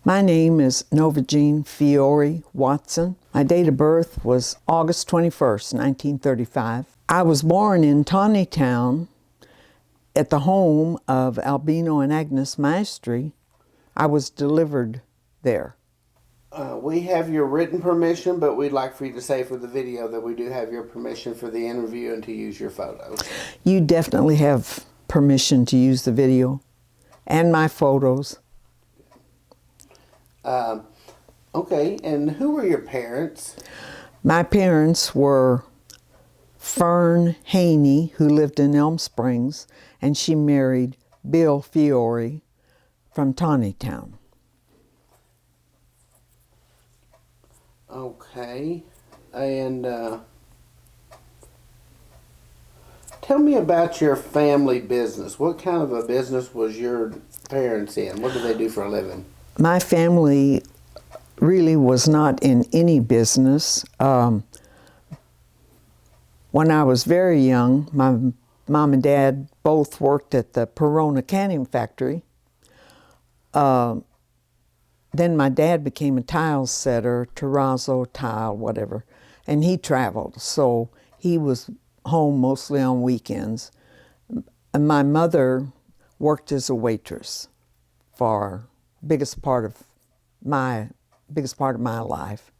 My name is Nova Jean Fiori Watson. My date of birth was August 21st, 1935. I was born in Tontitown at the home of Albino and Agnes Maestri. I was delivered there. We have your written permission, but we'd like for you to say for the video that we do have your permission for the interview and to use your photos. You definitely have permission to use the video and my photos. Okay, and who were your parents? My parents were Fern Haney, who lived in Elm Springs, and she married Bill Fiori from Tontitown. Okay, and tell me about your family business. What kind of a business was your parents in? What did they do for a living? My family really was not in any business. When I was very young, my mom and dad both worked at the Perona canning factory. Then my dad became a tile setter, terrazzo tile, whatever, and he traveled, so he was home mostly on weekends. And my mother worked as a waitress for biggest part of my life.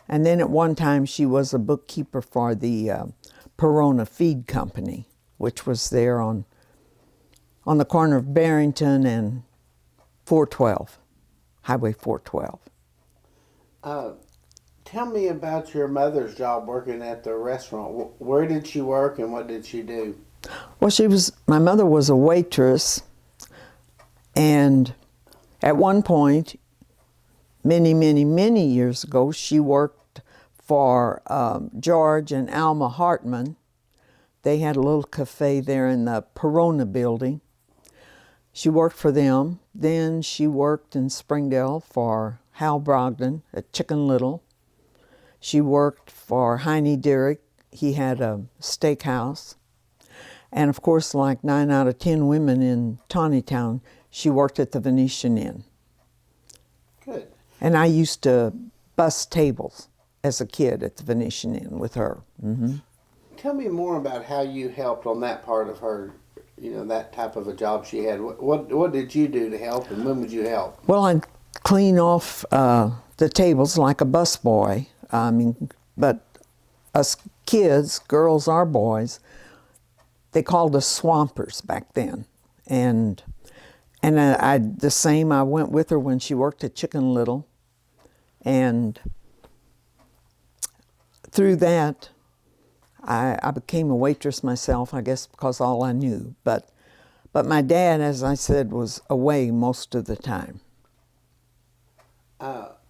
And then at one time she was a bookkeeper for the Perona Feed Company, which was there on the corner of Barrington and 412, Highway 412. Tell me about your mother's job working at the restaurant. Where did she work and what did she do? Well, my mother was a waitress, and at one point, many, many, many years ago, she worked for George and Alma Hartman. They had a little cafe there in the Perona building. She worked for them. Then she worked in Springdale for Hal Brogdon at Chicken Little. She worked for Heine Dirick. He had a steakhouse. And of course, like 9 out of 10 women in Tontitown, she worked at the Venetian Inn. Good. And I used to bus tables as a kid at the Venetian Inn with her. Mm-hmm. Tell me more about how you helped on that part of her, that type of a job she had. What did you do to help, and when would you help? Well, I'd clean off the tables like a busboy. But us kids, girls or boys, they called us swampers back then. And the same, I went with her when she worked at Chicken Little. And through that, I became a waitress myself, I guess because all I knew. But my dad, as I said, was away most of the time.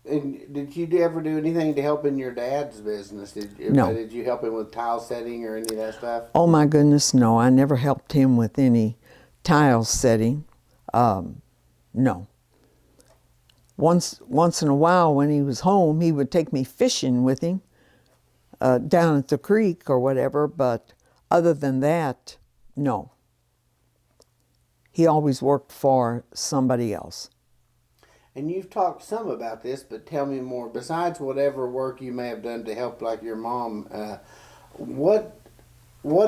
And did you ever do anything to help in your dad's business? No. Did you help him with tile setting or any of that stuff? Oh my goodness, no. I never helped him with any tile setting. No. Once in a while when he was home, he would take me fishing with him down at the creek or whatever, but other than that, no. He always worked for somebody else. And you've talked some about this, but tell me more. Besides whatever work you may have done to help, like your mom, what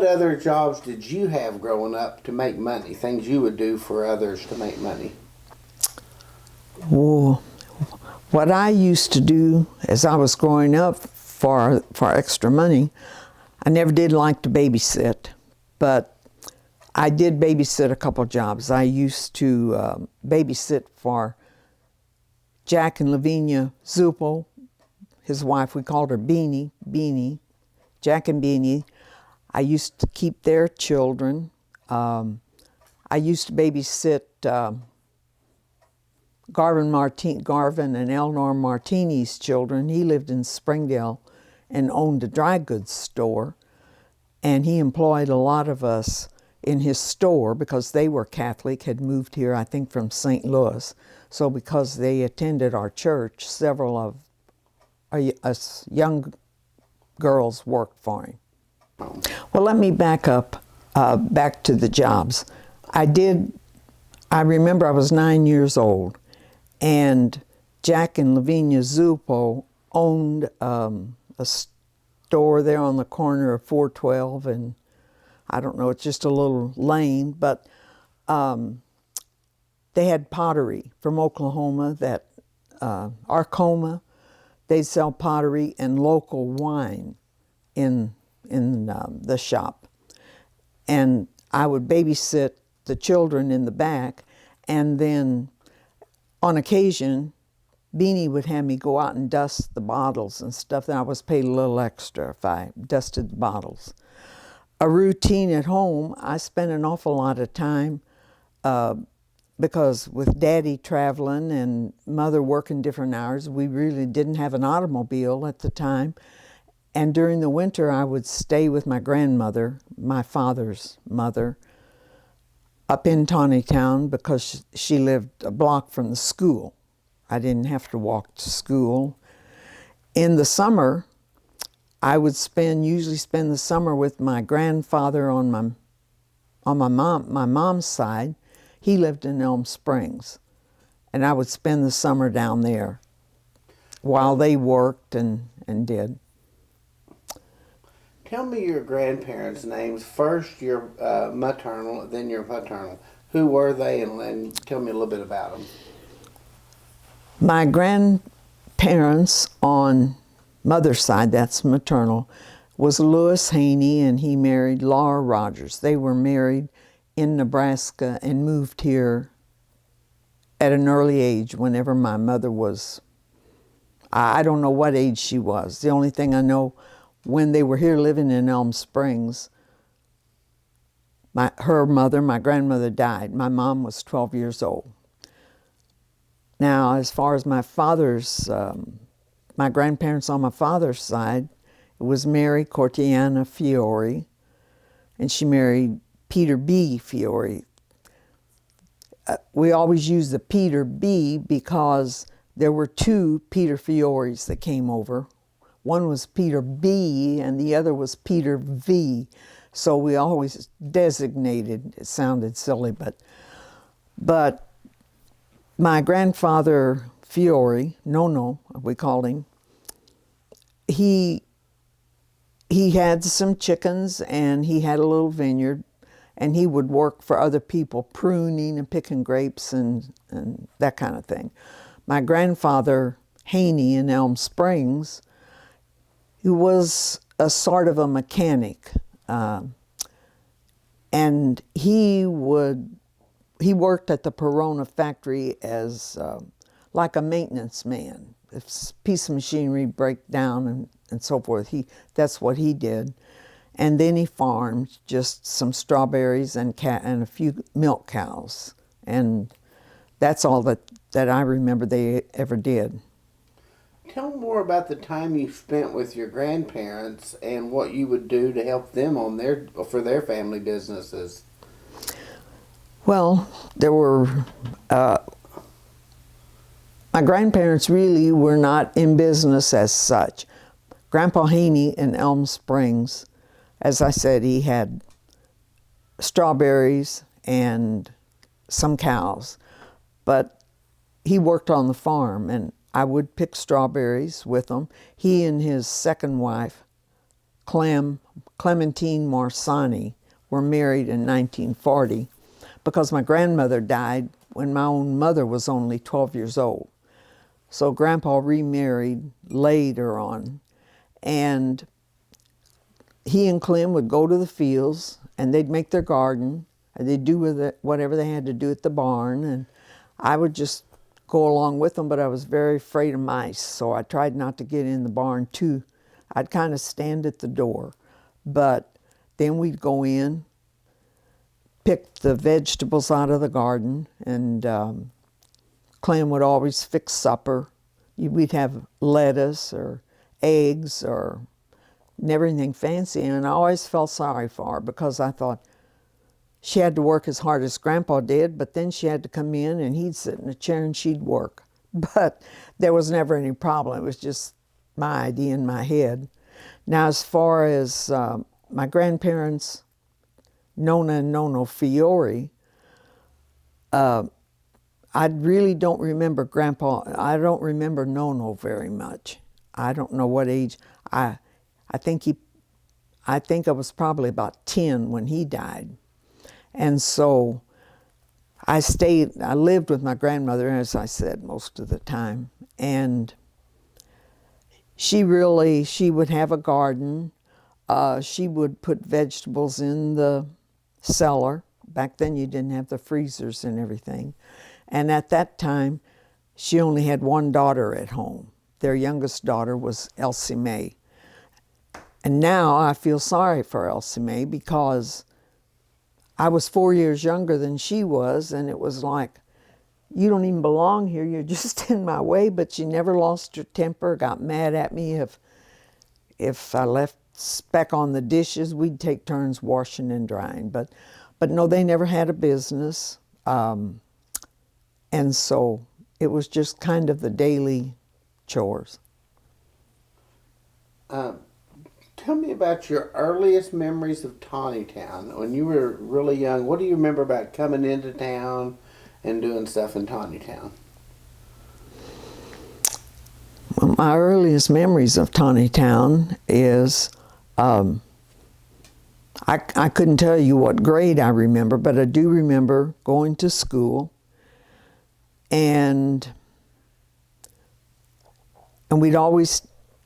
other jobs did you have growing up to make money? Things you would do for others to make money? Well, what I used to do as I was growing up for extra money, I never did like to babysit, but I did babysit a couple jobs. I used to babysit for Jack and Lavinia Zuppel, his wife. We called her Beanie, Jack and Beanie. I used to keep their children. I used to babysit Garvin and Eleanor Martini's children. He lived in Springdale and owned a dry goods store, and he employed a lot of us in his store because they were Catholic, had moved here, I think, from St. Louis. So because they attended our church, several of us young girls worked for him. Well, let me back up, back to the jobs. I remember I was 9 years old, and Jack and Lavinia Zupo owned a store there on the corner of 412 and I don't know, it's just a little lane, but they had pottery from Oklahoma, that Arcoma. They'd sell pottery and local wine in the shop. And I would babysit the children in the back, and then on occasion, Beanie would have me go out and dust the bottles and stuff, and I was paid a little extra if I dusted the bottles. A routine at home, I spent an awful lot of time because with Daddy traveling and Mother working different hours, we really didn't have an automobile at the time. And during the winter, I would stay with my grandmother, my father's mother, up in Tontitown because she lived a block from the school. I didn't have to walk to school. In the summer, I would usually spend the summer with my grandfather on my mom's side. He lived in Elm Springs, and I would spend the summer down there while they worked and did. Tell me your grandparents' names. First your maternal, then your paternal. Who were they, and tell me a little bit about them. My grandparents on mother's side, that's maternal, was Louis Haney, and he married Laura Rogers. They were married in Nebraska and moved here at an early age whenever my mother was, I don't know what age she was. The only thing I know, when they were here living in Elm Springs, her mother, my grandmother, died. My mom was 12 years old. Now, as far as my father's, my grandparents on my father's side, it was Mary Cortiana Fiori, and she married Peter B. Fiori. We always use the Peter B because there were two Peter Fioris that came over. One was Peter B and the other was Peter V. So we always designated, it sounded silly, but my grandfather Fiori, Nono, we called him, he had some chickens and he had a little vineyard, and he would work for other people, pruning and picking grapes and that kind of thing. My grandfather Haney in Elm Springs, he was a sort of a mechanic, and he worked at the Perona factory as like a maintenance man. If a piece of machinery break down and so forth, that's what he did. And then he farmed just some strawberries and a few milk cows. And that's all that I remember they ever did. Tell me more about the time you spent with your grandparents and what you would do to help them for their family businesses. Well, there were, my grandparents really were not in business as such. Grandpa Haney in Elm Springs, as I said, he had strawberries and some cows, but he worked on the farm, and I would pick strawberries with him. He and his second wife, Clementine Marsani, were married in 1940 because my grandmother died when my own mother was only 12 years old. So Grandpa remarried later on, and he and Clem would go to the fields and they'd make their garden, and they'd do with it whatever they had to do at the barn, and I would just go along with them, but I was very afraid of mice, so I tried not to get in the barn too. I'd kind of stand at the door, but then we'd go in, pick the vegetables out of the garden, and Clem would always fix supper. We'd have lettuce or eggs or never anything fancy, and I always felt sorry for her because I thought she had to work as hard as Grandpa did, but then she had to come in and he'd sit in a chair and she'd work. But there was never any problem. It was just my idea in my head. Now, as far as my grandparents, Nona and Nono Fiori, I really don't remember Grandpa. I don't remember Nono very much. I don't know what age. I think I was probably about 10 when he died. And so I lived with my grandmother, as I said, most of the time. And she would have a garden. She would put vegetables in the cellar. Back then you didn't have the freezers and everything. And at that time, she only had one daughter at home. Their youngest daughter was Elsie Mae. And now I feel sorry for Elsie Mae because I was 4 years younger than she was, and it was like, you don't even belong here, you're just in my way. But she never lost her temper, got mad at me if I left speck on the dishes. We'd take turns washing and drying. But no, they never had a business. And so it was just kind of the daily chores. Tell me about your earliest memories of Tontitown. When you were really young, what do you remember about coming into town and doing stuff in Tontitown? Well, my earliest memories of Tontitown is, I couldn't tell you what grade I remember, but I do remember going to school, and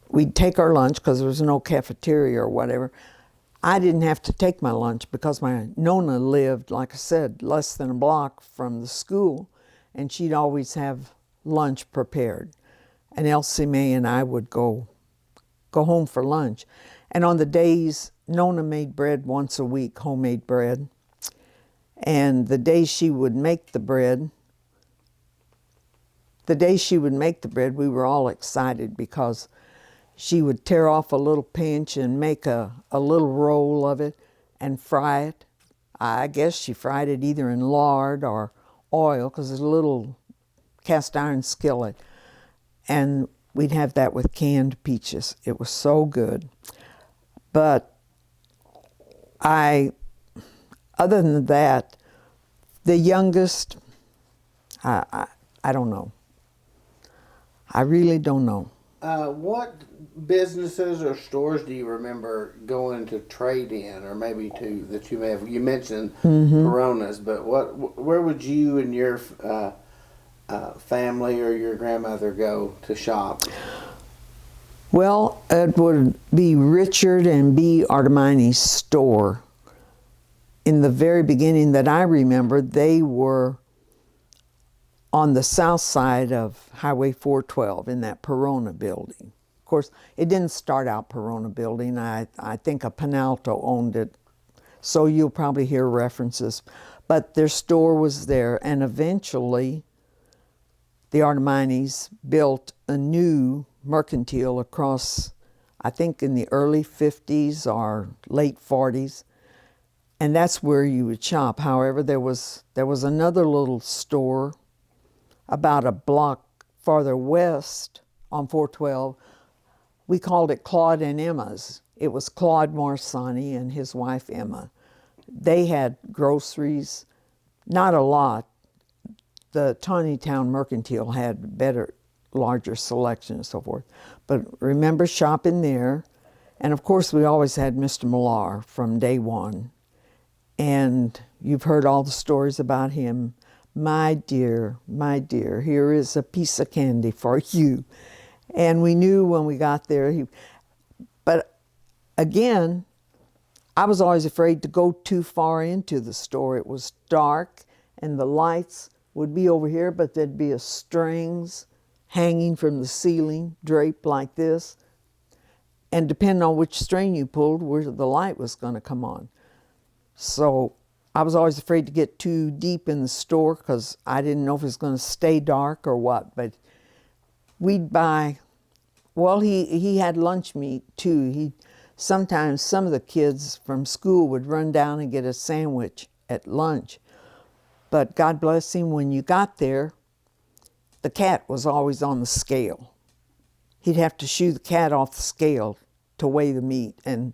we'd take our lunch because there was no cafeteria or whatever. I didn't have to take my lunch because my Nona lived, like I said, less than a block from the school, and she'd always have lunch prepared. And Elsie Mae and I would go home for lunch. And on the days, Nona made bread once a week, homemade bread. And the day she would make the bread, we were all excited because she would tear off a little pinch and make a little roll of it and fry it. I guess she fried it either in lard or oil because it's a little cast iron skillet. And we'd have that with canned peaches. It was so good. But other than that, the youngest, I don't know. I really don't know. What businesses or stores do you remember going to trade in, or maybe that you may have? You mentioned Perona's, but where would you and your family or your grandmother go to shop? Well, it would be Richard and B. Artemini's store. In the very beginning that I remember, they were on the south side of Highway 412 in that Perona building. Of course, it didn't start out Perona building. I think a Penalto owned it, so you'll probably hear references. But their store was there, and eventually the Arteminis built a new mercantile across, I think in the early 50s or late 40s, and that's where you would shop. However, there was another little store about a block farther west on 412. We called it Claude and Emma's. It was Claude Morsani and his wife Emma. They had groceries, not a lot. The Tontitown Mercantile had better, larger selection and so forth. But remember shopping there. And of course we always had Mr. Millar from day one. And you've heard all the stories about him. My dear, here is a piece of candy for you. And we knew when we got there, but again, I was always afraid to go too far into the store. It was dark and the lights would be over here, but there'd be a strings hanging from the ceiling, draped like this. And depending on which string you pulled, where the light was going to come on. So I was always afraid to get too deep in the store because I didn't know if it was going to stay dark or what. But we'd buy, well, he had lunch meat too. Sometimes some of the kids from school would run down and get a sandwich at lunch. But God bless him, when you got there, the cat was always on the scale. He'd have to shoo the cat off the scale to weigh the meat, and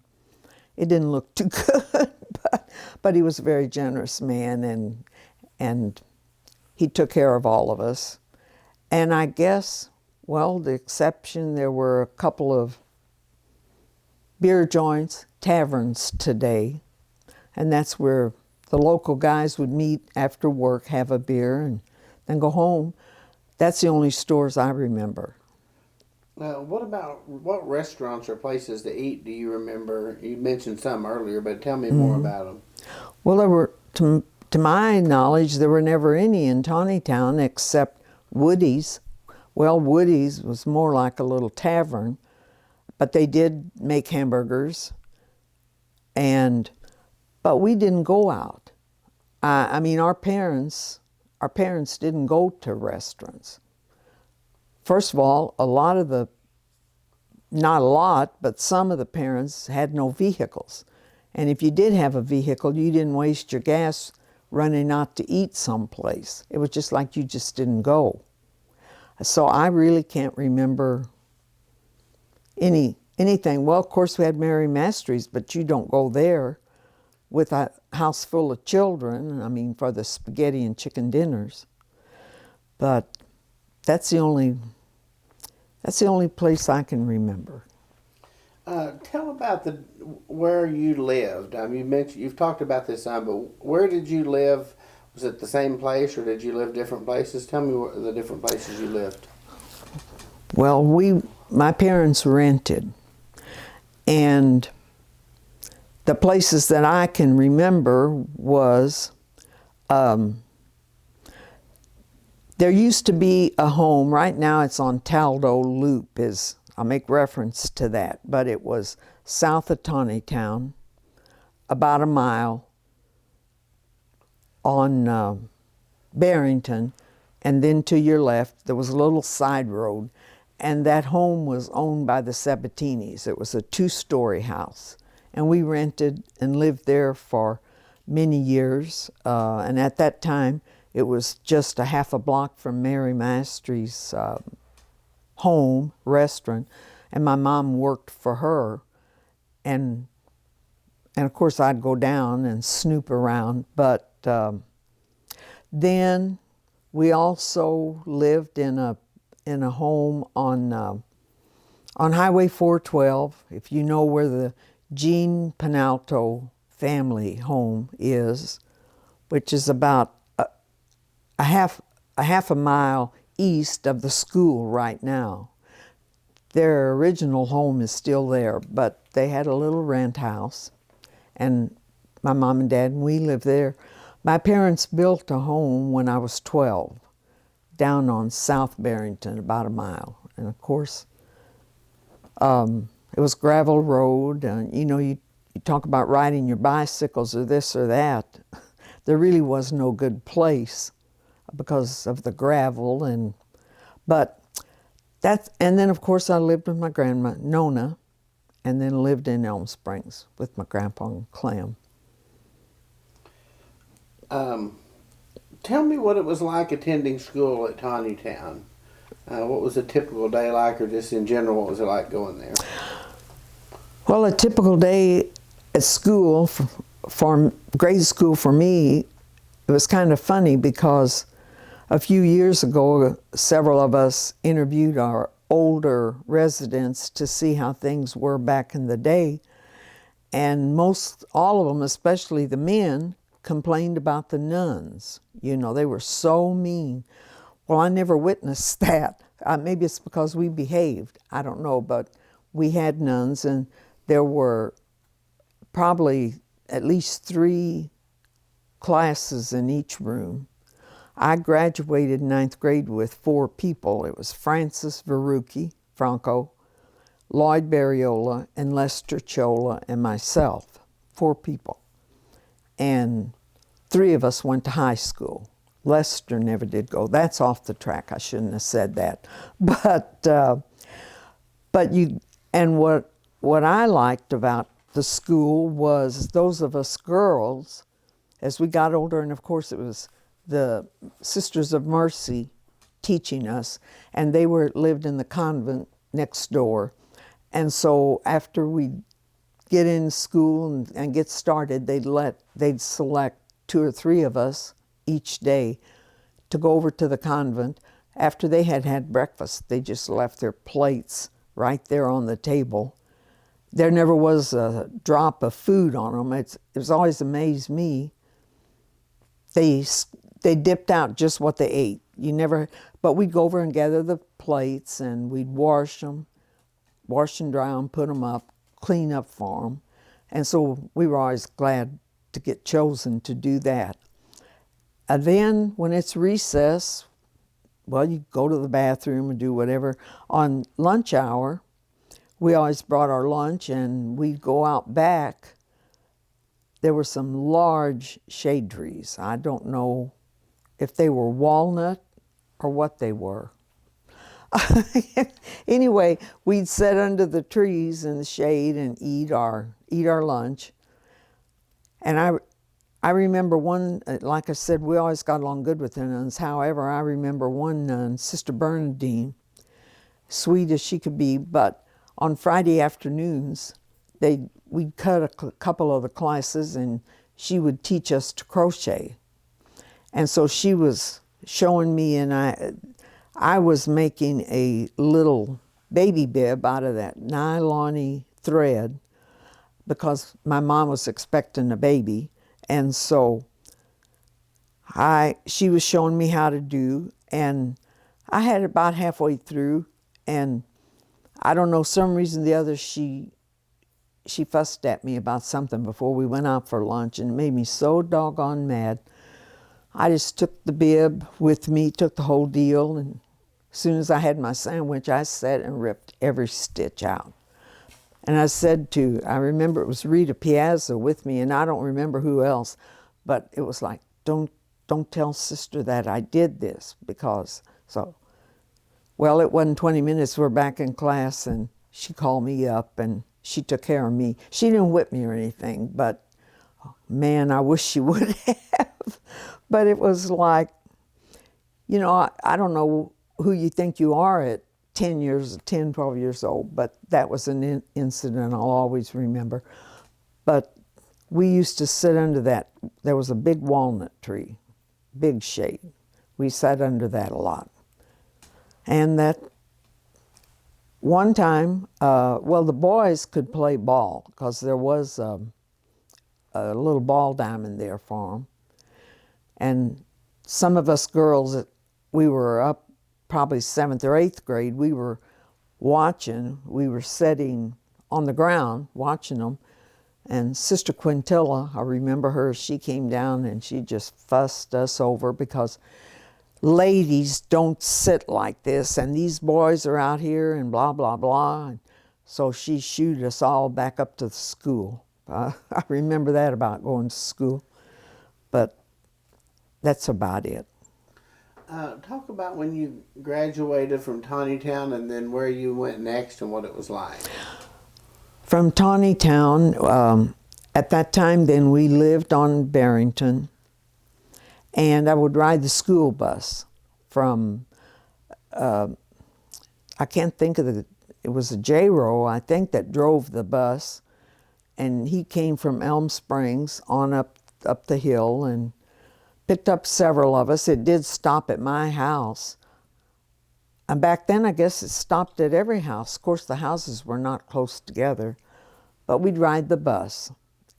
it didn't look too good. But he was a very generous man, and he took care of all of us. And I guess, well, the exception, there were a couple of beer joints, taverns today, and that's where the local guys would meet after work, have a beer, and then go home. That's the only stores I remember. What restaurants or places to eat do you remember? You mentioned some earlier, but tell me more about them. Well, there were, to my knowledge, there were never any in Tontitown except Woody's. Well, Woody's was more like a little tavern, but they did make hamburgers, but we didn't go out. I mean, our parents didn't go to restaurants. First of all, not a lot, but some of the parents had no vehicles. And if you did have a vehicle, you didn't waste your gas running out to eat someplace. It was just like you just didn't go. So I really can't remember anything. Well, of course, we had Mary Mastery's, but you don't go there with a house full of children, I mean, for the spaghetti and chicken dinners. But that's the only place I can remember. Tell about where you lived. You've talked about this some, but where did you live? Was it the same place, or did you live different places? Tell me the different places you lived. Well, my parents rented, and the places that I can remember was, there used to be a home. Right now it's on Taldo Loop, I'll make reference to that, but it was south of Tontitown, about a mile on Barrington, and then to your left there was a little side road, and that home was owned by the Sabatinis. It was a 2-story house, and we rented and lived there for many years, and at that time it was just a half a block from Mary Mastery's home, restaurant, and my mom worked for her, and of course I'd go down and snoop around, but then we also lived in a home on Highway 412, if you know where the Jean Penalto family home is, which is about a half a mile east of the school right now. Their original home is still there, but they had a little rent house, and my mom and dad and we lived there. My parents built a home when I was 12 down on South Barrington, about a mile, and of course it was gravel road, and you talk about riding your bicycles or this or that. There really was no good place because of the gravel, and then of course I lived with my grandma Nona, and then lived in Elm Springs with my grandpa and Clem. Tell me what it was like attending school at Tontitown. What was a typical day like, or just in general, what was it like going there? Well, a typical day at school, for grade school for me, it was kind of funny because a few years ago, several of us interviewed our older residents to see how things were back in the day, and all of them, especially the men, complained about the nuns. They were so mean. Well, I never witnessed that. Maybe it's because we behaved. I don't know, but we had nuns, and there were probably at least 3 classes in each room. I graduated in 9th grade with 4 people. It was Francis Franco, Lloyd Barriola, and Lester Chola, and myself. 4 people. And 3 of us went to high school. Lester never did go. That's off the track. I shouldn't have said that. What I liked about the school was those of us girls, as we got older, and of course it was the Sisters of Mercy teaching us, and they lived in the convent next door. And so after we get in school and get started, they'd select 2 or 3 of us each day to go over to the convent. After they had had breakfast, they just left their plates right there on the table. There never was a drop of food on them. It was always amazed me. They dipped out just what they ate. But we'd go over and gather the plates, and we'd wash and dry them, put them up, clean up for them. And so we were always glad to get chosen to do that. And then when it's recess, well, you go to the bathroom and do whatever. On lunch hour, we always brought our lunch, and we'd go out back. There were some large shade trees. I don't know if they were walnut or what they were. Anyway, we'd sit under the trees in the shade and eat our lunch. And I remember one, like I said, we always got along good with the nuns. However, I remember one nun, Sister Bernadine, sweet as she could be, but on Friday afternoons, we'd cut a couple of the classes, and she would teach us to crochet. And so she was showing me, and I was making a little baby bib out of that nylon-y thread because my mom was expecting a baby. And so she was showing me how to do, and I had it about halfway through, and I don't know, some reason or the other, she fussed at me about something before we went out for lunch, and it made me so doggone mad. I just took the bib with me, took the whole deal, and as soon as I had my sandwich, I sat and ripped every stitch out. And I remember it was Rita Piazza with me, and I don't remember who else, but it was like, don't tell Sister that I did this, well, it wasn't 20 minutes, we're back in class, and she called me up, and she took care of me. She didn't whip me or anything, but man, I wish she would have. But it was like, I don't know who you think you are at 10, 12 years old, but that was an incident I'll always remember. But we used to sit under that. There was a big walnut tree, big shade. We sat under that a lot. And that one time, the boys could play ball because there was a little ball diamond there for them. And some of us girls, we were up probably 7th or 8th grade, we were sitting on the ground watching them. And Sister Quintilla, I remember her, she came down and she just fussed us over because ladies don't sit like this, and these boys are out here and blah, blah, blah. And so she shooed us all back up to the school. I remember that about going to school, but that's about it. Talk about when you graduated from Tontitown and then where you went next and what it was like. From Tontitown, at that time then we lived on Barrington, and I would ride the school bus from, I can't think of it was a J-Row, I think, that drove the bus, and he came from Elm Springs on up the hill and picked up several of us. It did stop at my house. And back then, I guess it stopped at every house. Of course, the houses were not close together, but we'd ride the bus.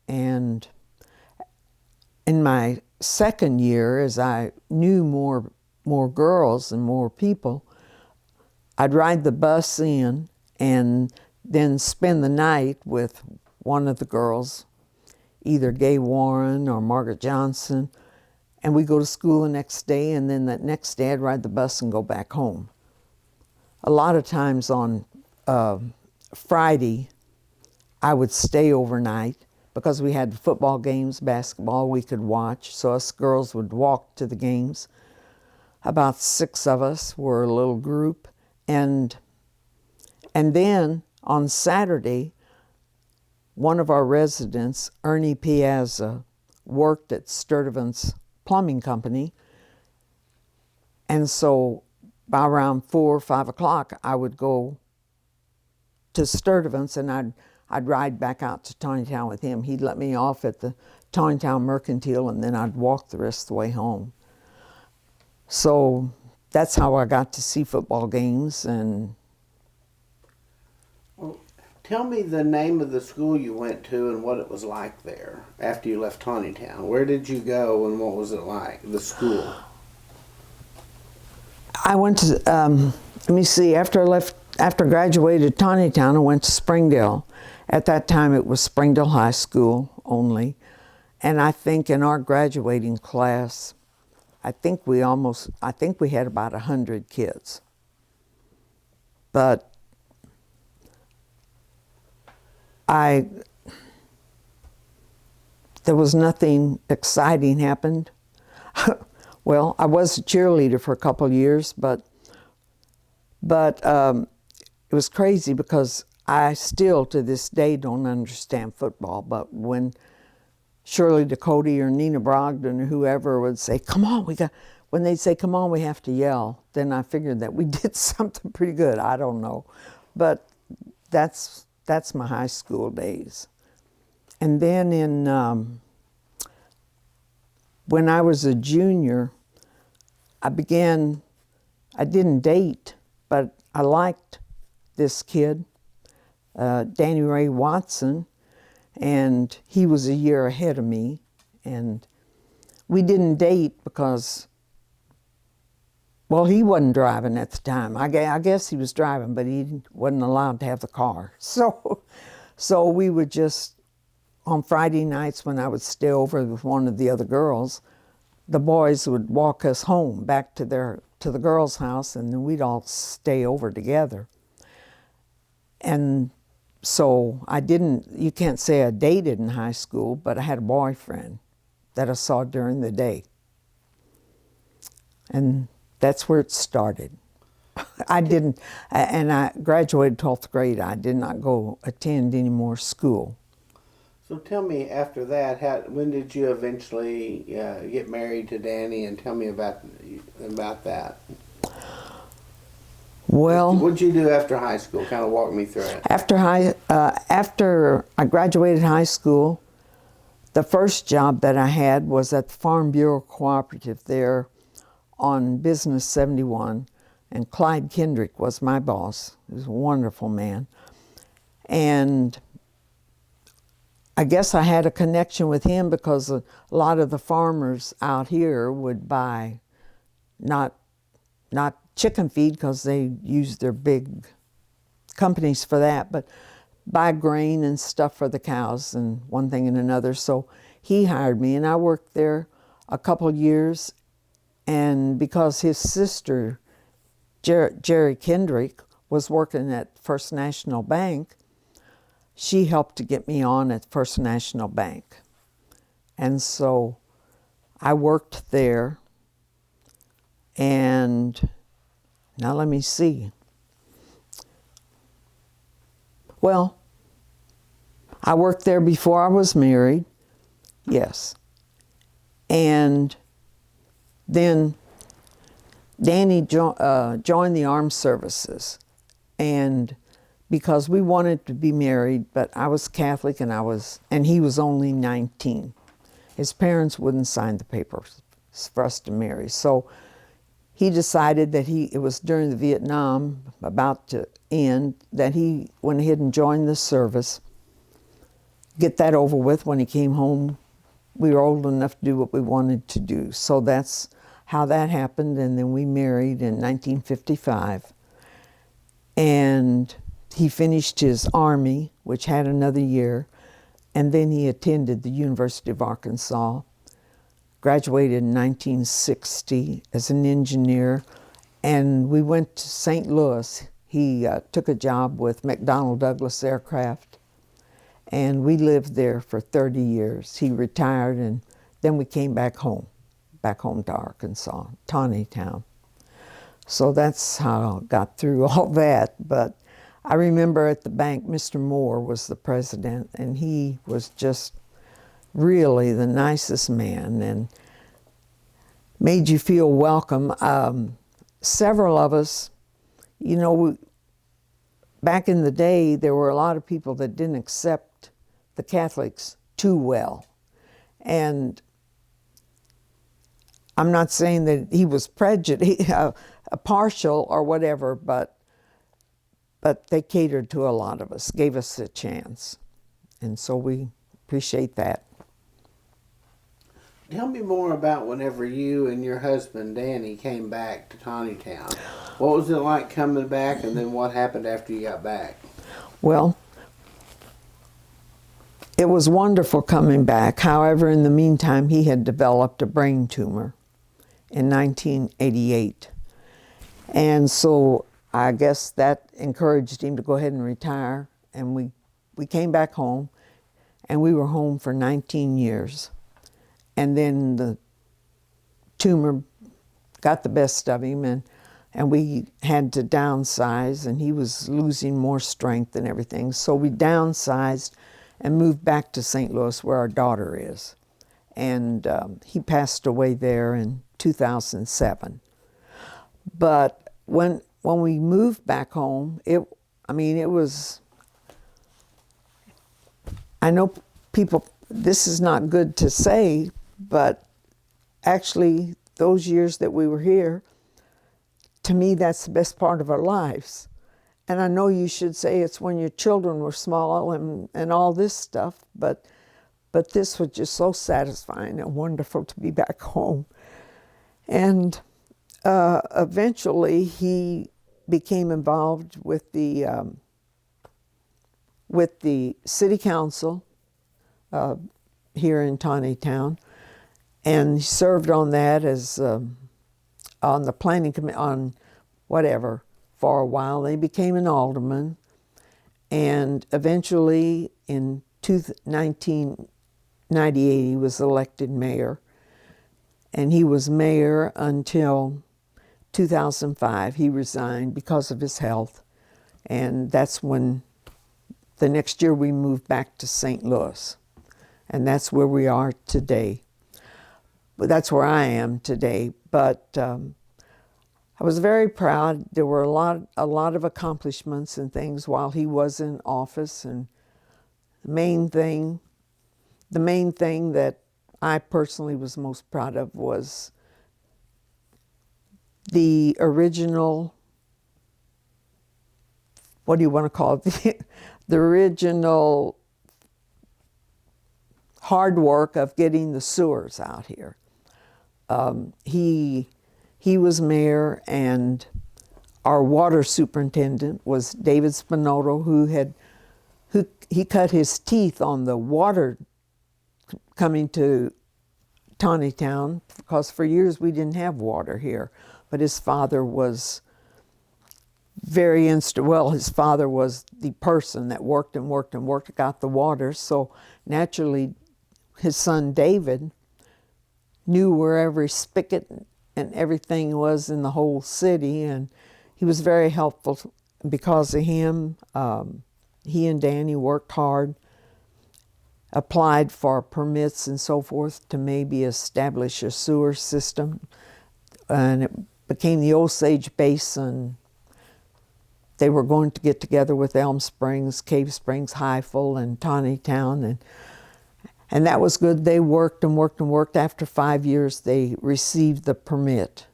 And in my second year, as I knew more girls and more people, I'd ride the bus in and then spend the night with one of the girls, either Gay Warren or Margaret Johnson, and we'd go to school the next day, and then that next day I'd ride the bus and go back home. A lot of times on Friday, I would stay overnight because we had football games, basketball we could watch, so us girls would walk to the games. About 6 of us were a little group, and then on Saturday, one of our residents, Ernie Piazza, worked at Sturtevant's plumbing company, and so by around 4 or 5 o'clock, I would go to Sturtevant's, and I'd ride back out to Tontitown with him. He'd let me off at the Tontitown Mercantile, and then I'd walk the rest of the way home. So that's how I got to see football games. And Well, tell me the name of the school you went to and what it was like there after you left Tontitown. Where did you go and what was it like, the school? I went to, let me see, after I graduated Tontitown, I went to Springdale. At that time, it was Springdale High School only. And I think in our graduating class, I think we had about 100 kids. But there was nothing exciting happened. Well, I was a cheerleader for a couple of years, but it was crazy because I still to this day don't understand football. But when Shirley Ducote or Nina Brogdon or whoever would say, "Come on, when they'd say, "Come on, we have to yell," then I figured that we did something pretty good. I don't know, but that's my high school days. And then when I was a junior, I didn't date, but I liked this kid, Danny Ray Watson, and he was a year ahead of me. And we didn't date because, well, he wasn't driving at the time. I guess he was driving, but he wasn't allowed to have the car. So we would just, on Friday nights when I would stay over with one of the other girls, the boys would walk us home back to the girls' house, and then we'd all stay over together. And so you can't say I dated in high school, but I had a boyfriend that I saw during the day. And that's where it started. And I graduated 12th grade. I did not go attend any more school. So tell me, after that, when did you eventually get married to Danny, and tell me about that. Well, what did you do after high school? Kind of walk me through it. After I graduated high school, the first job that I had was at the Farm Bureau Cooperative there on Business 71, and Clyde Kendrick was my boss. He was a wonderful man. And I guess I had a connection with him because a lot of the farmers out here would buy not chicken feed because they use their big companies for that, but buy grain and stuff for the cows and one thing and another. So he hired me, and I worked there a couple of years. And because his sister, Jerry Kendrick, was working at First National Bank, she helped to get me on at First National Bank. And so I worked there, and now let me see. Well, I worked there before I was married, yes. And then Danny joined the armed services, and because we wanted to be married, but I was Catholic and he was only 19. His parents wouldn't sign the papers for us to marry. So he decided that it was during the Vietnam, about to end, that he went ahead and joined the service, get that over with. When he came home, we were old enough to do what we wanted to do. So that's how that happened, and then we married in 1955. And he finished his Army, which had another year, and then he attended the University of Arkansas, graduated in 1960 as an engineer, and we went to St. Louis. He took a job with McDonnell Douglas Aircraft, and we lived there for 30 years. He retired, and then we came back home to Arkansas, Tontitown. So that's how I got through all that. But I remember at the bank, Mr. Moore was the president, and he was just really the nicest man and made you feel welcome. Several of us, back in the day, there were a lot of people that didn't accept the Catholics too well. And I'm not saying that he was prejudiced, partial or whatever, but they catered to a lot of us, gave us a chance. And so we appreciate that. Tell me more about whenever you and your husband, Danny, came back to Tontitown. What was it like coming back, and then what happened after you got back? Well, it was wonderful coming back. However, in the meantime, he had developed a brain tumor in 1988. And so I guess that encouraged him to go ahead and retire. And we came back home, and we were home for 19 years. And then the tumor got the best of him, and we had to downsize, and he was losing more strength and everything. So we downsized and moved back to St. Louis, where our daughter is. And he passed away there in 2007. But when we moved back home, it was, I know people, this is not good to say, but actually those years that we were here, to me, that's the best part of our lives. And I know you should say it's when your children were small and all this stuff, but this was just so satisfying and wonderful to be back home. And eventually he became involved with the city council here in Tontitown, and he served on that as on the planning committee, on whatever, for a while. They became an alderman, and eventually in 1998 he was elected mayor, and he was mayor until 2005. He resigned because of his health, and that's when the next year we moved back to St. Louis, and that's where we are today. But that's where I am today. But I was very proud. There were a lot of accomplishments and things while he was in office, and the main thing that I personally was most proud of was the original, what do you want to call it? The original hard work of getting the sewers out here. He was mayor, and our water superintendent was David Spinotto, who cut his teeth on the water coming to Tontitown, because for years we didn't have water here. But his father was his father was the person that worked and worked and worked, got the water. So naturally, his son David knew where every spigot and everything was in the whole city, and he was very helpful. Because of him, he and Danny worked hard, applied for permits and so forth to maybe establish a sewer system, and it became the Osage Basin. They were going to get together with Elm Springs, Cave Springs, Highfill, and Tontitown, and that was good. They worked and worked and worked. After 5 years, they received the permit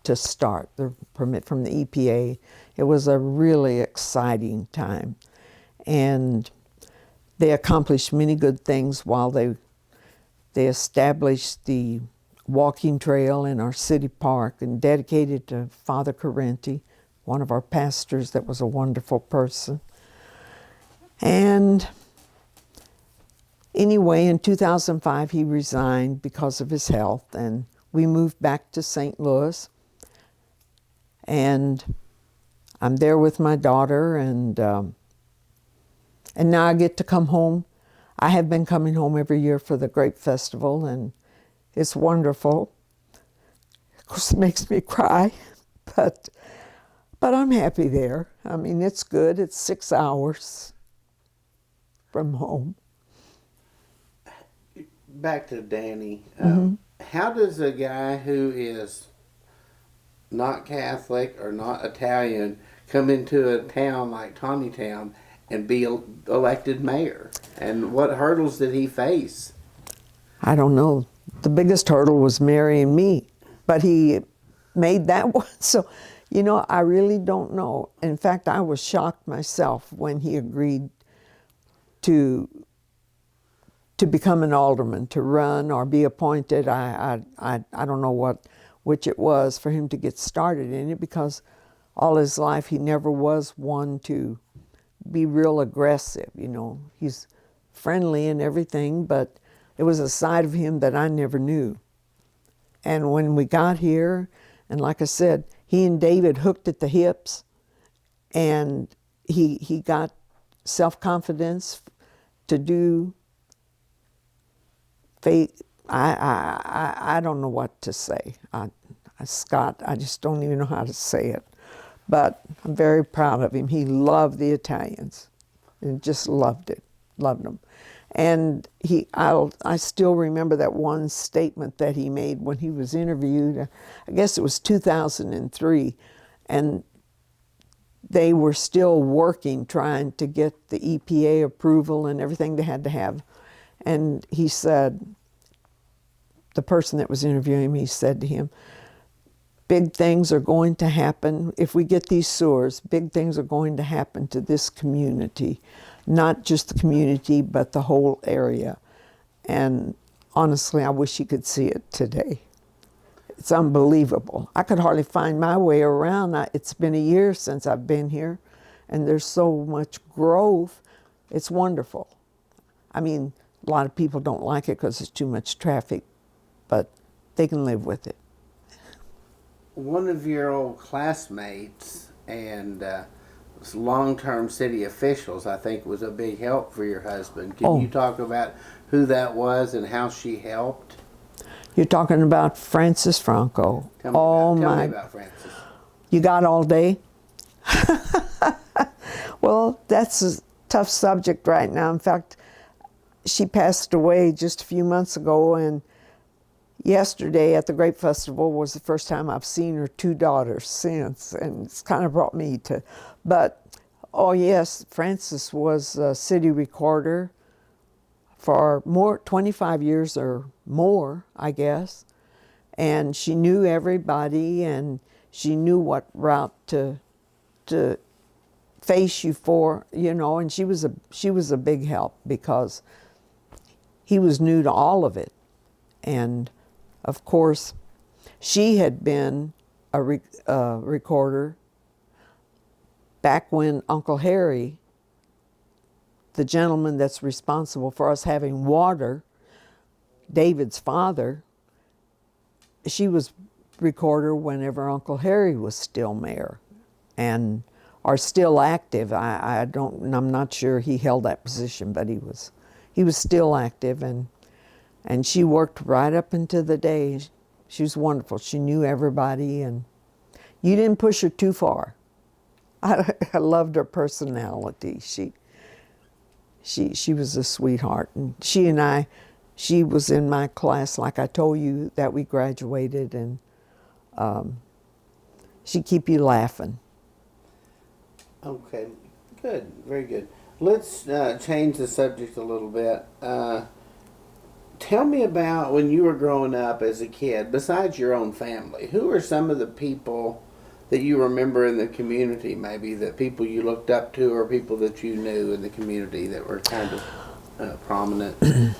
to start, the permit from the EPA. It was a really exciting time. And they accomplished many good things while they established the walking trail in our city park and dedicated to Father Carenti, one of our pastors that was a wonderful person. And anyway, in 2005, he resigned because of his health, and we moved back to St. Louis. And I'm there with my daughter, and now I get to come home. I have been coming home every year for the Grape Festival, and it's wonderful. Of course, it makes me cry, but I'm happy there. I mean, it's good. It's 6 hours from home. Back to Danny. Mm-hmm. How does a guy who is not Catholic or not Italian come into a town like Tontitown and be elected mayor? And what hurdles did he face? I don't know. The biggest hurdle was marrying me. but he made that one. So, you know, I really don't know. In fact, I was shocked myself when he agreed to become an alderman, to run or be appointed. I don't know which it was for him to get started in it, because all his life he never was one to be real aggressive. You know, he's friendly and everything, but it was a side of him that I never knew. And when we got here, and like I said, he and David hooked at the hips, and he got self-confidence to do faith. I don't know what to say. Scott, I just don't even know how to say it. But I'm very proud of him. He loved the Italians and just loved it, loved them. And I still remember that one statement that he made when he was interviewed. I guess it was 2003, and they were still working, trying to get the EPA approval and everything they had to have. And he said, the person that was interviewing him, he said to him, big things are going to happen. If we get these sewers, big things are going to happen to this community. Not just the community, but the whole area. And honestly, I wish you could see it today. It's unbelievable. I could hardly find my way around. It's been a year since I've been here, and there's so much growth. It's wonderful. I mean, a lot of people don't like it because it's too much traffic, but they can live with it. One of your old classmates and long-term city officials, I think, was a big help for your husband. Can you talk about who that was and how she helped? You're talking about Francis Franco. Tell me about Francis. You got all day? Well, that's a tough subject right now. In fact, she passed away just a few months ago, and yesterday at the Grape Festival was the first time I've seen her two daughters since, and it's kind of brought me to, but oh yes, Frances was a city recorder for 25 years or more, I guess, and she knew everybody, and she knew what route to face you for, you know, and she was a big help because he was new to all of it. And of course, she had been a recorder back when Uncle Harry, the gentleman that's responsible for us having water, David's father, she was recorder whenever Uncle Harry was still mayor, and are still active. I'm not sure he held that position, but he was still active, and she worked right up into the day. She was wonderful. She knew everybody, and you didn't push her too far. I loved her personality. She was a sweetheart, and she was in my class, like I told you, that we graduated, and she'd keep you laughing. Okay, good, very good. Let's change the subject a little bit. Tell me about when you were growing up as a kid, besides your own family. Who are some of the people that you remember in the community, maybe, that people you looked up to or people that you knew in the community that were kind of prominent?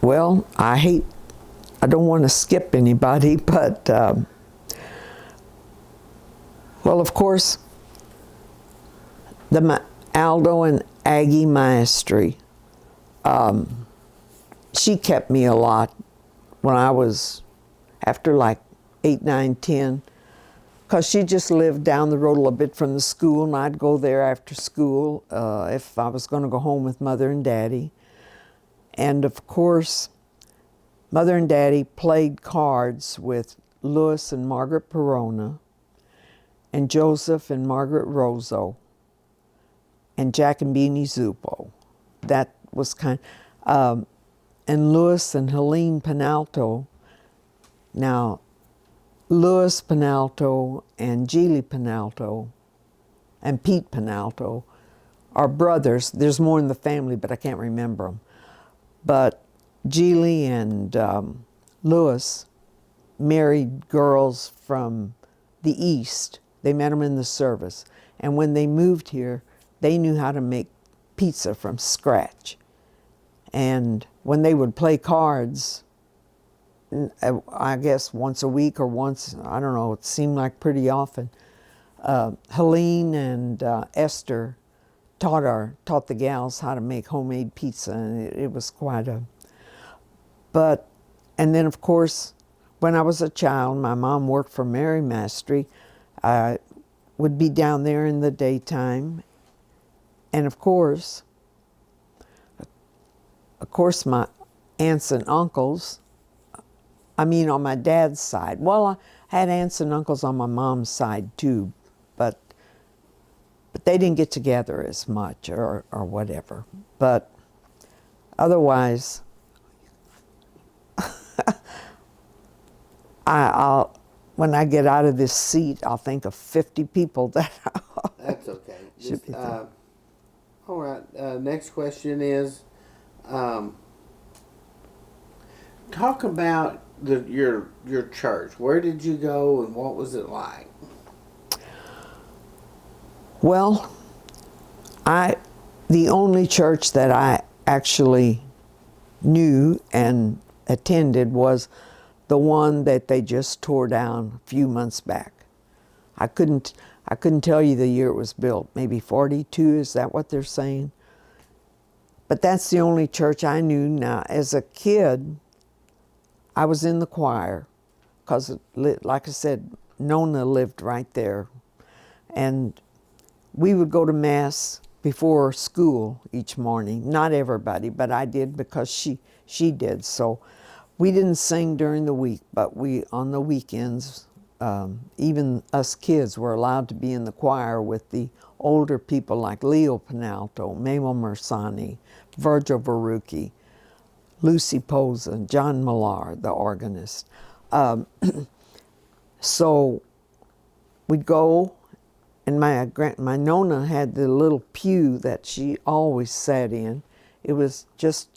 Well, I don't want to skip anybody, but, well, of course, the Aldo and Aggie Maestri. She kept me a lot when I was, after like 8, 9, 10, because she just lived down the road a little bit from the school, and I'd go there after school if I was going to go home with Mother and Daddy. And of course, Mother and Daddy played cards with Louis and Margaret Perona, and Joseph and Margaret Rosso, and Jack and Beanie Zupo. That was and Louis and Helene Penalto. Now, Louis Penalto and Geely Penalto and Pete Penalto are brothers. There's more in the family, but I can't remember them. But Geely and Louis married girls from the East. They met them in the service. And when they moved here, they knew how to make pizza from scratch. And when they would play cards, I guess once a week or once, I don't know, it seemed like pretty often, Helene and Esther taught the gals how to make homemade pizza, and it was quite a, and then of course, when I was a child, my mom worked for Mary Mastery. I would be down there in the daytime, and of course my aunts and uncles, I mean on my dad's side, well, I had aunts and uncles on my mom's side too, but they didn't get together as much or whatever. But otherwise, I'll when I get out of this seat, I'll think of 50 people that That's okay. Should be All right. Next question is, talk about your church. Where did you go, and what was it like? Well, the only church that I actually knew and attended was the one that they just tore down a few months back. I couldn't tell you the year it was built. Maybe 42, is that what they're saying? But that's the only church I knew. Now, as a kid, I was in the choir because, like I said, Nona lived right there. And we would go to Mass before school each morning. Not everybody, but I did because she did. So we didn't sing during the week, but on the weekends, even us kids were allowed to be in the choir with the older people like Leo Penalto, Mabel Mersani, Virgil Verucchi, Lucy Posa, John Millar, the organist. So we'd go, and my Nona had the little pew that she always sat in. It was just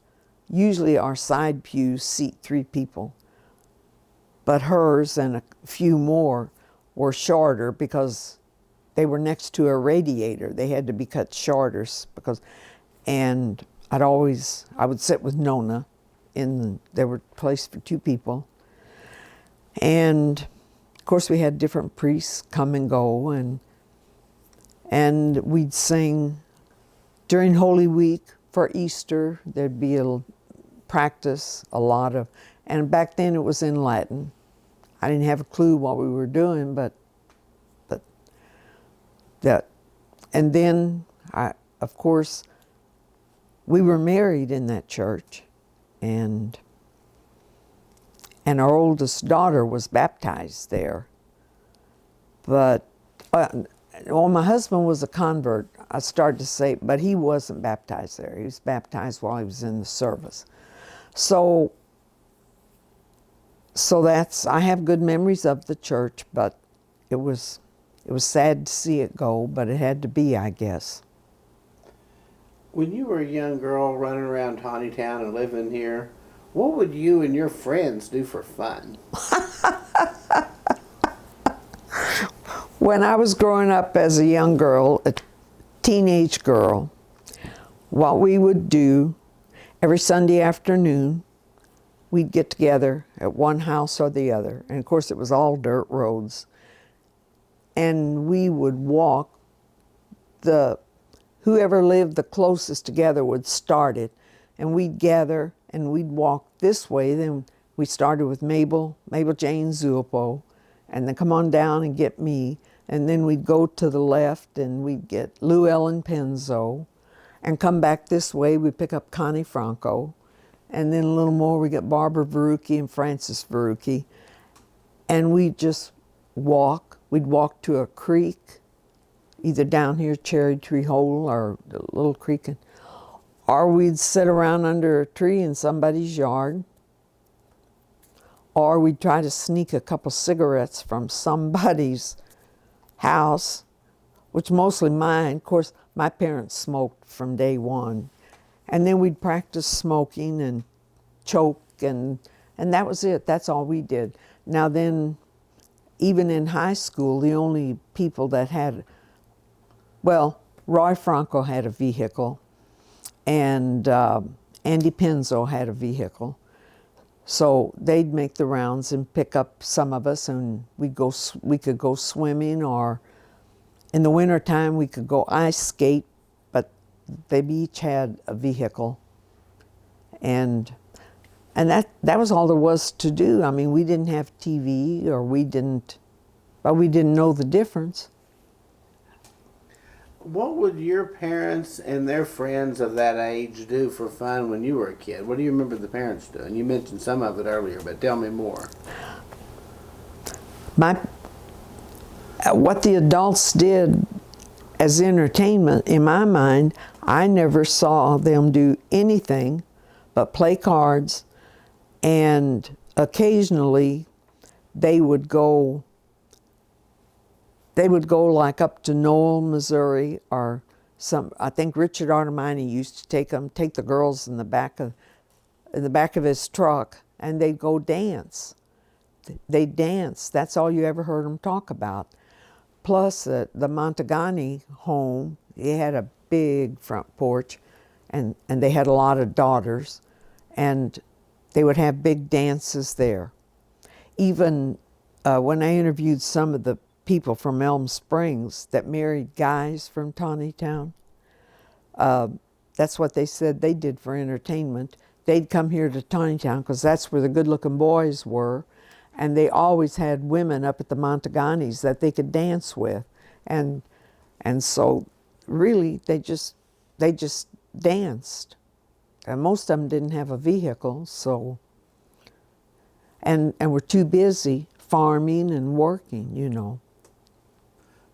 usually our side pews seat 3 people, but hers and a few more were shorter because they were next to a radiator. They had to be cut shorter and I would sit with Nona. There were place for 2 people, and of course we had different priests come and go, and we'd sing during Holy Week. For Easter, there'd be a practice, and back then it was in Latin. I didn't have a clue what we were doing, but that, and then of course, we were married in that church, and our oldest daughter was baptized there. But my husband was a convert. I started to say, but he wasn't baptized there. He was baptized while he was in the service. So I have good memories of the church, but it was sad to see it go, but it had to be, I guess. When you were a young girl running around Tontitown and living here, what would you and your friends do for fun? When I was growing up as a young girl, a teenage girl, what we would do every Sunday afternoon, we'd get together at one house or the other. And of course it was all dirt roads. And we would walk, whoever lived the closest together would start it. And we'd gather and we'd walk this way. Then we started with Mabel Jane Zulpo, and then come on down and get me. And then we'd go to the left and we'd get Lou Ellen Penzo, and come back this way, we'd pick up Connie Franco. And then a little more, we get Barbara Verucchi and Francis Verucchi. And we'd just walk. We'd walk to a creek, either down here, Cherry Tree Hole, or the little creek, or we'd sit around under a tree in somebody's yard, or we'd try to sneak a couple cigarettes from somebody's house, which mostly mine. Of course, my parents smoked from day one. And then we'd practice smoking and choke, and that was it. That's all we did. Now then, even in high school, the only people that had, well, Roy Franco had a vehicle, and Andy Penzo had a vehicle. So they'd make the rounds and pick up some of us, and we could go swimming, or in the wintertime we could go ice skate, but they each had a vehicle. And that was all there was to do. I mean, we didn't have TV, but we didn't know the difference. What would your parents and their friends of that age do for fun when you were a kid? What do you remember the parents doing? You mentioned some of it earlier, but tell me more. What the adults did as entertainment, in my mind, I never saw them do anything but play cards, and occasionally they would go like up to Knoll, Missouri, or I think Richard Artemini used to take the girls in the back of his truck, and they'd go dance. They'd dance. That's all you ever heard them talk about. Plus, the Montagani home, they had a big front porch, and they had a lot of daughters, and they would have big dances there. Even when I interviewed some of the people from Elm Springs that married guys from Tontitown, that's what they said they did for entertainment. They'd come here to Tontitown because that's where the good-looking boys were, and they always had women up at the Montaganis that they could dance with, and so really they just danced. And most of them didn't have a vehicle, so and were too busy farming and working, you know.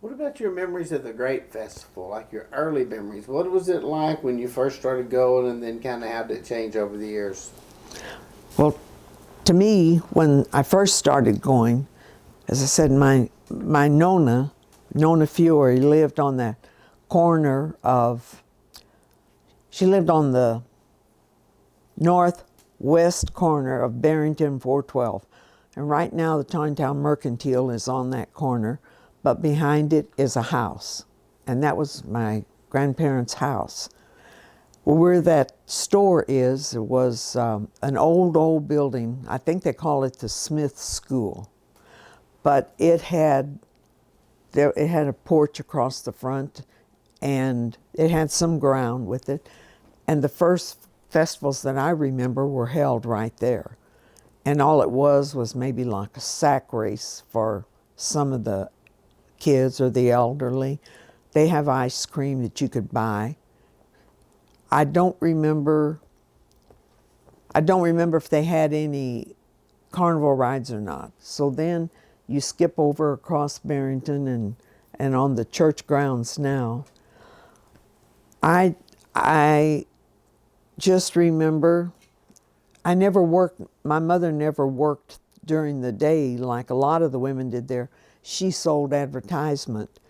What about your memories of the Grape Festival, like your early memories? What was it like when you first started going, and then kind of how did it change over the years? Well, to me, when I first started going, as I said, my Nova Fiori lived on that corner of, she lived on the northwest corner of Barrington 412. And right now the Tontitown Mercantile is on that corner, but behind it is a house. And that was my grandparents' house. Well, where that store is, it was an old building. I think they call it the Smith School. But it had a porch across the front, and it had some ground with it. And the first festivals that I remember were held right there. And all it was maybe like a sack race for some of the kids or the elderly. They have ice cream that you could buy. I don't remember if they had any carnival rides or not. So then you skip over across Barrington and on the church grounds now. I just remember my mother never worked during the day like a lot of the women did there. She sold advertisement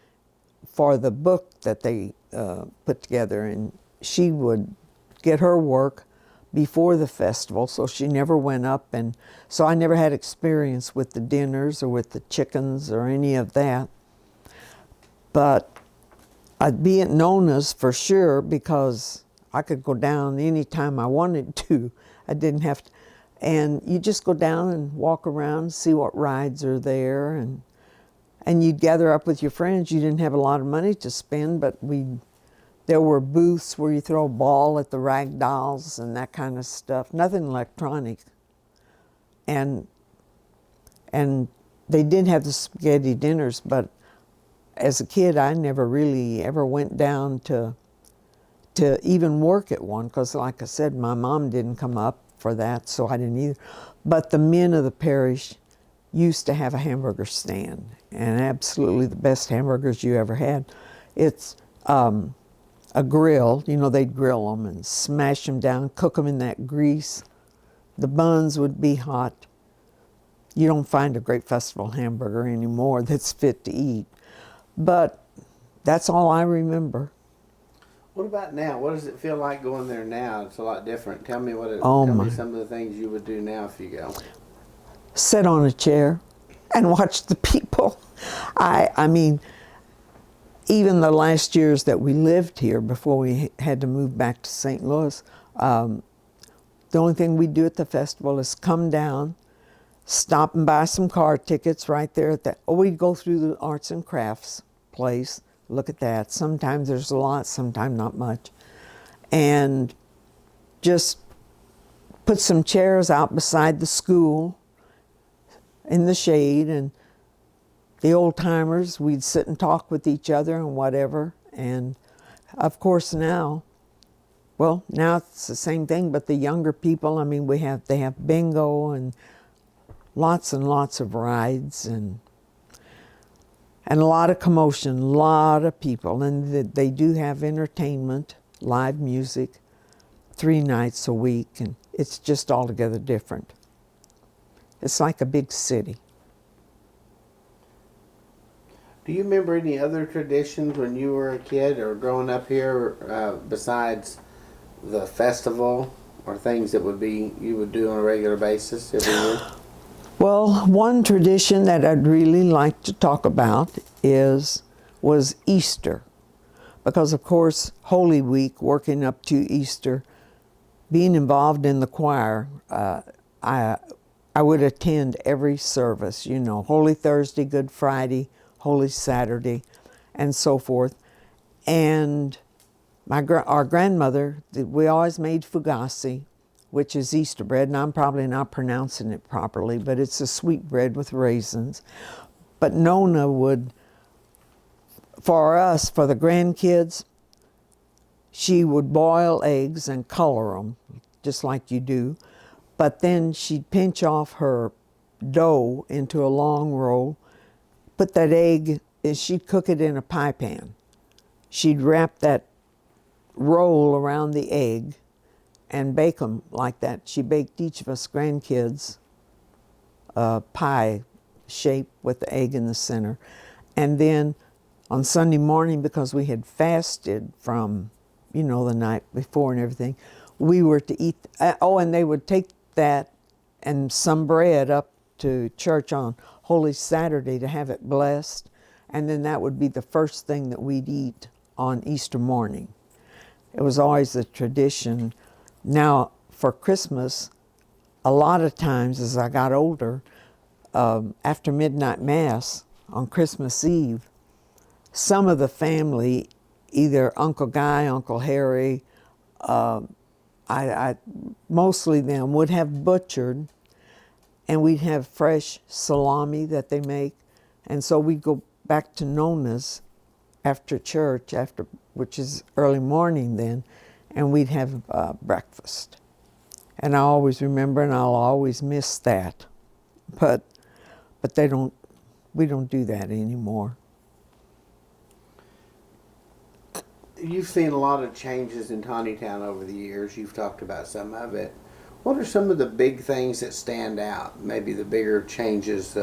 for the book that they put together, and she would get her work before the festival, so she never went up, and so I never had experience with the dinners or with the chickens or any of that. But I'd be at Nona's for sure, because I could go down anytime I wanted to. I didn't have to, and you just go down and walk around, see what rides are there, and you'd gather up with your friends. You didn't have a lot of money to spend, but there were booths where you throw a ball at the rag dolls and that kind of stuff. Nothing electronic. And they did have the spaghetti dinners, but as a kid, I never really ever went down to even work at one, because like I said, my mom didn't come up for that, so I didn't either. But the men of the parish used to have a hamburger stand, and absolutely the best hamburgers you ever had. It's a grill, they'd grill them and smash them down, cook them in that grease. The buns would be hot. You don't find a Grape Festival hamburger anymore that's fit to eat. But that's all I remember. What about now? What does it feel like going there now? It's a lot different. Tell me Oh tell my. me some of the things you would do now if you go. sit on a chair and watch the people. I mean, even the last years that we lived here before we had to move back to St. Louis, the only thing we do at the festival is come down, stop and buy some car tickets right there at or we'd go through the arts and crafts place, look at that. Sometimes there's a lot, sometimes not much. And just put some chairs out beside the school in the shade, and the old timers, we'd sit and talk with each other and whatever. And of course now it's the same thing, but the younger people, I mean, they have bingo and lots of rides and a lot of commotion, a lot of people. And they do have entertainment, live music, 3 nights a week, and it's just altogether different. It's like a big city. Do you remember any other traditions when you were a kid or growing up here besides the festival, or things that you would do on a regular basis every year? Well, one tradition that I'd really like to talk about was Easter. Because of course, Holy Week, working up to Easter, being involved in the choir, I would attend every service, Holy Thursday, Good Friday, Holy Saturday, and so forth. And our grandmother, we always made fugazi, which is Easter bread, and I'm probably not pronouncing it properly, but it's a sweet bread with raisins. But Nona would, for us, for the grandkids, she would boil eggs and color them, just like you do. But then she'd pinch off her dough into a long roll, put that egg, and she'd cook it in a pie pan. She'd wrap that roll around the egg and bake them like that. She baked each of us grandkids a pie shape with the egg in the center. And then on Sunday morning, because we had fasted from, the night before and everything, we were to eat, and they would take that and some bread up to church on Holy Saturday to have it blessed. And then that would be the first thing that we'd eat on Easter morning. It was always a tradition. Now, for Christmas, a lot of times as I got older, after midnight mass on Christmas Eve, some of the family, either Uncle Guy, Uncle Harry, mostly them, would have butchered, and we'd have fresh salami that they make. And so we'd go back to Nona's after church, which is early morning then, and we'd have breakfast. And I always remember, and I'll always miss that. But we don't do that anymore. You've seen a lot of changes in Tontitown over the years. You've talked about some of it. What are some of the big things that stand out? Maybe the bigger changes,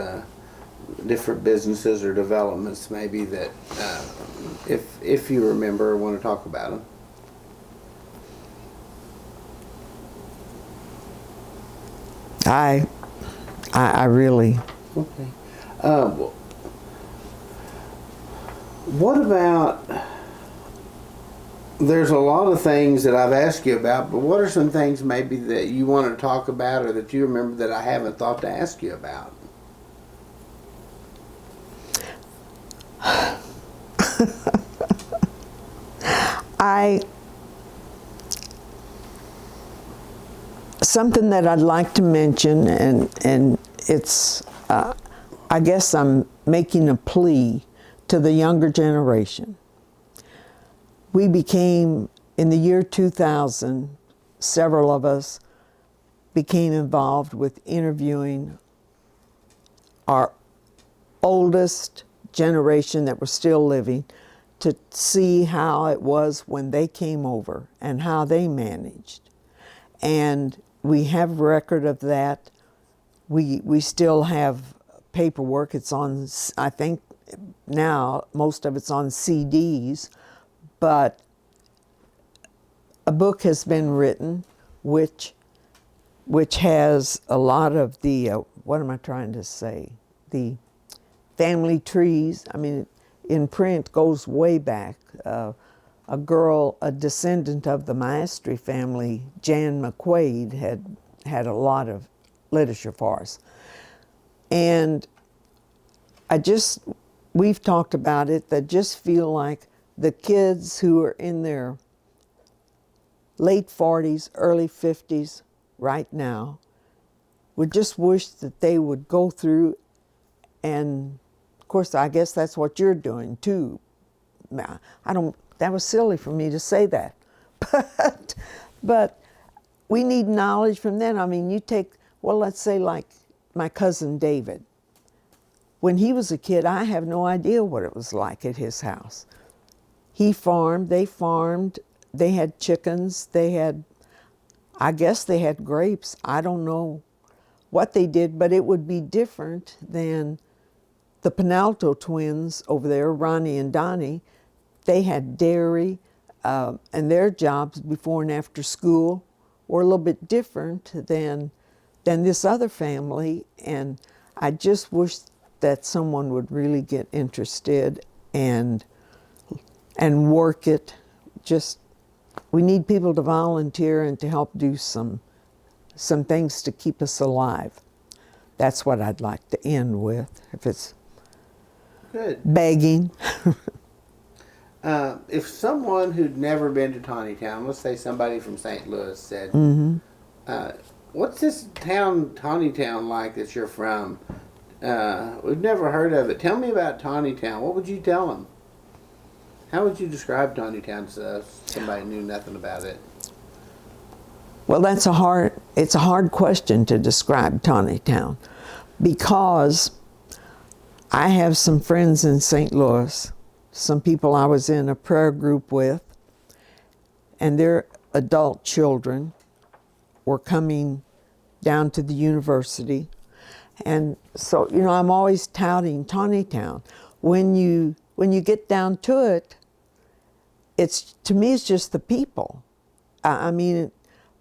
different businesses or developments maybe that, if you remember or want to talk about them. I really... Okay. What about... There's a lot of things that I've asked you about, but what are some things maybe that you want to talk about or that you remember that I haven't thought to ask you about? Something that I'd like to mention, and it's, I guess I'm making a plea to the younger generation. We became, in the year 2000, several of us became involved with interviewing our oldest generation that were still living to see how it was when they came over and how they managed. And we have record of that. We still have paperwork. It's on, I think now, most of it's on CDs. But a book has been written which has a lot of the what am I trying to say? The family trees, I mean, in print goes way back. A girl, a descendant of the Maestri family, Jan McQuaid, had a lot of literature for us. And we've talked about it, that just feel like the kids who are in their late 40s, early 50s right now would just wish that they would go through, and of course I guess that's what you're doing too. That was silly for me to say that. But we need knowledge from them. I mean, you take, well, let's say like my cousin David. When he was a kid, I have no idea what it was like at his house. He farmed, they had chickens, I guess they had grapes. I don't know what they did, but it would be different than the Penalto twins over there, Ronnie and Donnie. They had dairy, and their jobs before and after school were a little bit different than this other family. And I just wish that someone would really get interested and work it. We need people to volunteer and to help do some things to keep us alive. That's what I'd like to end with, if it's good. Begging. If someone who'd never been to Tontitown, let's say somebody from St. Louis, said, what's this town, Tontitown, like that you're from? We've never heard of it. Tell me about Tontitown. What would you tell them? How would you describe Tontitown to somebody who knew nothing about it? Well, it's a hard question to describe Tontitown, because I have some friends in St. Louis, some people I was in a prayer group with, and their adult children were coming down to the university. And so, I'm always touting Tontitown. When you get down to it, to me, it's just the people.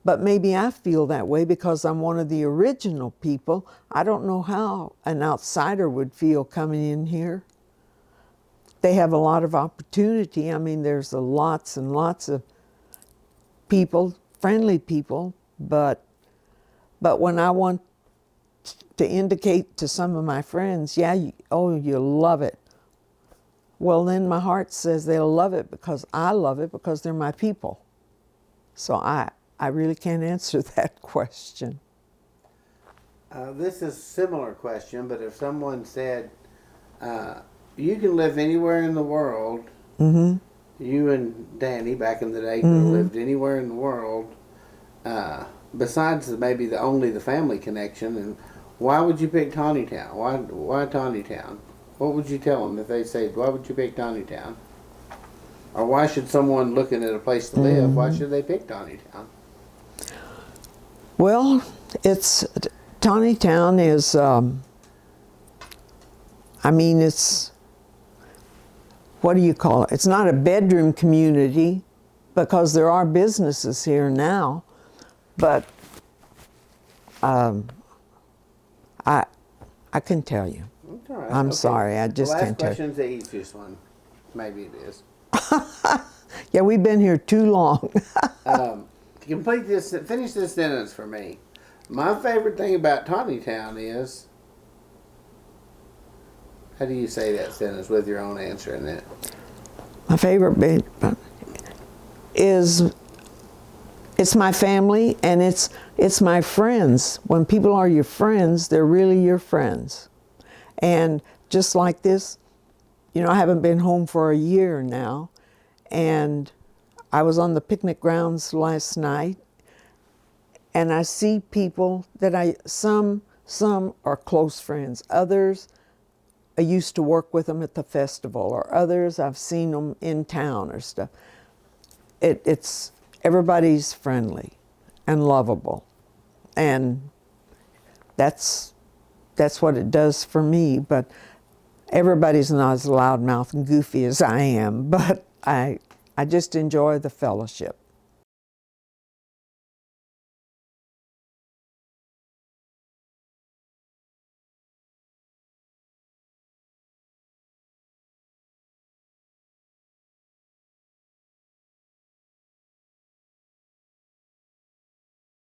But maybe I feel that way because I'm one of the original people. I don't know how an outsider would feel coming in here. They have a lot of opportunity. I mean, there's lots and lots of people, friendly people, but when I want to indicate to some of my friends, you'll love it. Well, then my heart says they'll love it because I love it, because they're my people. So I really can't answer that question. This is a similar question, but if someone said, you can live anywhere in the world, you and Danny back in the day could have lived anywhere in the world, besides maybe the family connection, and why would you pick Tontitown? Why Tontitown? What would you tell them if they say, why would you pick Tontitown? Or why should someone looking at a place to live, why should they pick Tontitown? Well, Tontitown is, it's, what do you call it? It's not a bedroom community because there are businesses here now, but I can tell you. All right, I'm sorry, I just can't tell you. The last question's the easiest one. Maybe it is. Yeah, we've been here too long. Finish this sentence for me. My favorite thing about Tontitown is, how do you say that sentence with your own answer in it? My favorite bit is, it's my family and it's my friends. When people are your friends, they're really your friends. And just like this, I haven't been home for a year now, and I was on the picnic grounds last night, and I see people that some are close friends, others I used to work with them at the festival, or others I've seen them in town or stuff. Everybody's friendly and lovable, and that's what it does for me. But everybody's not as loudmouth and goofy as I am, but I just enjoy the fellowship.